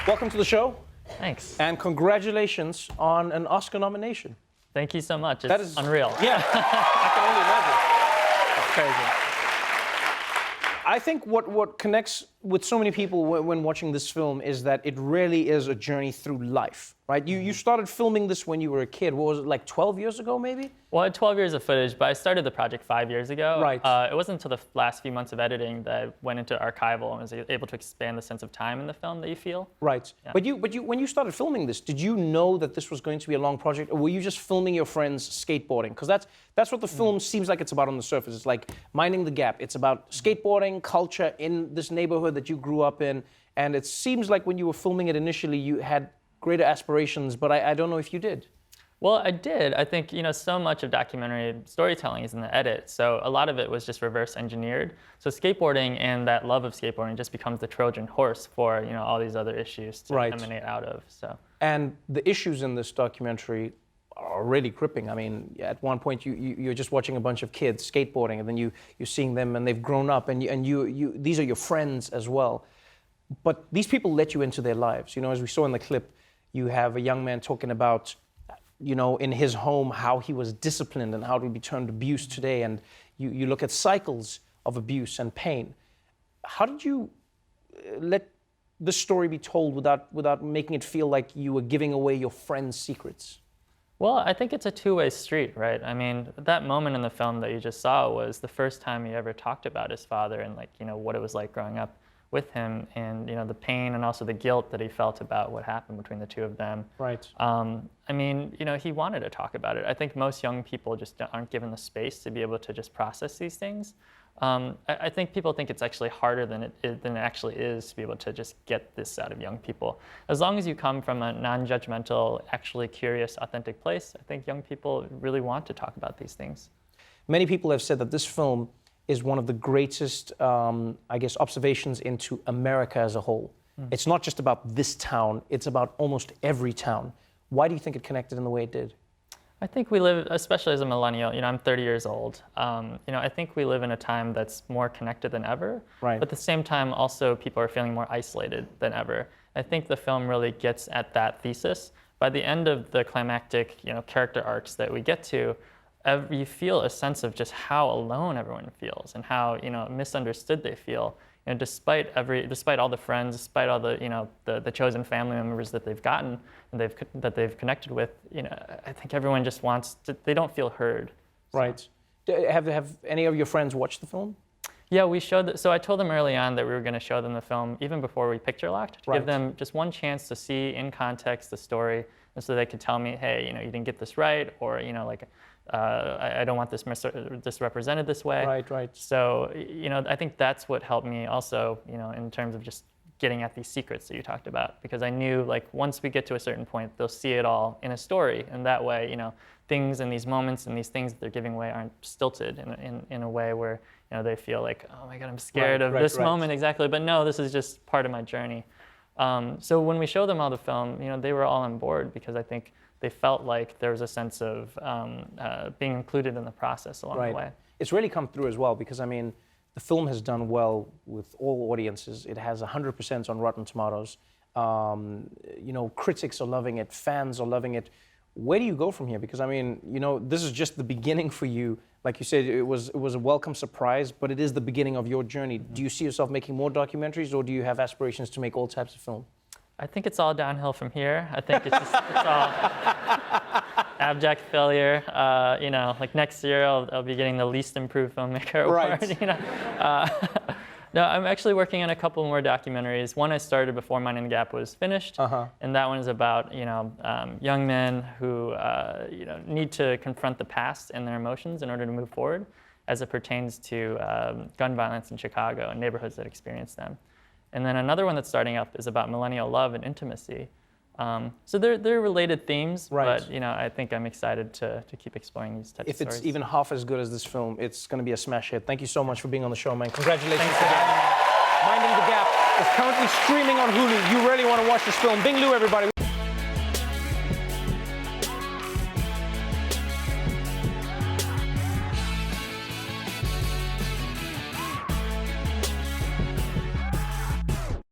Welcome to the show. Thanks. And congratulations on an Oscar nomination. Thank you so much. It's That is unreal. Yeah, I can only imagine. It's crazy. I think what connects with so many people when watching this film is that it really is a journey through life, right? You started filming this when you were a kid. What was it, like 12 years ago, maybe? Well, I had 12 years of footage, but I started the project 5 years ago. Right. It wasn't until the last few months of editing that I went into archival and was able to expand the sense of time in the film that you feel. Right. Yeah. But when you started filming this, did you know that this was going to be a long project, or were you just filming your friends skateboarding? Because that's what the film seems like it's about on the surface. It's like minding the gap. It's about skateboarding, culture in this neighborhood that you grew up in, and it seems like when you were filming it initially, you had greater aspirations, but I don't know if you did. Well, I did. I think, so much of documentary storytelling is in the edit, so a lot of it was just reverse engineered. So skateboarding and that love of skateboarding just becomes the Trojan horse for, all these other issues to emanate out of. So. And the issues in this documentary are really gripping. I mean, at one point you're just watching a bunch of kids skateboarding, and then you're seeing them and they've grown up, and you these are your friends as well. But these people let you into their lives. As we saw in the clip, you have a young man talking about, in his home, how he was disciplined and how it would be turned abuse today. And you look at cycles of abuse and pain. How did you let the story be told without making it feel like you were giving away your friend's secrets? Well, I think it's a two-way street, right? I mean, that moment in the film that you just saw was the first time he ever talked about his father and, what it was like growing up with him, and the pain and also the guilt that he felt about what happened between the two of them. Right. I mean, he wanted to talk about it. I think most young people just aren't given the space to be able to just process these things. I think people think it's actually harder than it actually is to be able to just get this out of young people. As long as you come from a non-judgmental, actually curious, authentic place, I think young people really want to talk about these things. Many people have said that this film is one of the greatest, observations into America as a whole. It's not just about this town, it's about almost every town. Why do you think it connected in the way it did? I think we live, especially as a millennial, I'm 30 years old. I think we live in a time that's more connected than ever. Right. But at the same time, also people are feeling more isolated than ever. I think the film really gets at that thesis. By the end of the climactic, character arcs that we get to, you feel a sense of just how alone everyone feels and how misunderstood they feel. Despite all the friends, despite all the chosen family members that they've gotten and that they've connected with, I think everyone just they don't feel heard. So. Right. Have any of your friends watched the film? Yeah, we showed. So I told them early on that we were going to show them the film even before we picture locked, to give them just one chance to see in context the story, and so they could tell me, hey, you didn't get this right, or I don't want this represented this way. Right. So, I think that's what helped me also, in terms of just getting at these secrets that you talked about, because I knew, once we get to a certain point, they'll see it all in a story, and that way, things and these moments and these things that they're giving away aren't stilted in a way where, they feel like, oh my God, I'm scared of this moment exactly, but no, this is just part of my journey. So when we showed them all the film, they were all on board, because I think they felt like there was a sense of being included in the process along the way. It's really come through as well, because the film has done well with all audiences. It has 100% on Rotten Tomatoes. Critics are loving it, fans are loving it. Where do you go from here? Because this is just the beginning for you. Like you said, it was a welcome surprise, but it is the beginning of your journey. Do you see yourself making more documentaries, or do you have aspirations to make all types of film? I think it's all downhill from here. I think it's all abject failure. Next year I'll be getting the least improved filmmaker award. No, I'm actually working on a couple more documentaries. One I started before Minding the Gap was finished, and that one is about young men who need to confront the past and their emotions in order to move forward, as it pertains to gun violence in Chicago and neighborhoods that experience them. And then another one that's starting up is about millennial love and intimacy. So they're related themes, but I think I'm excited to keep exploring these types of stories. If it's even half as good as this film, it's going to be a smash hit. Thank you so much for being on the show, man. Congratulations. Thanks for having me. Minding the Gap is currently streaming on Hulu. You really want to watch this film. Bing Liu, everybody.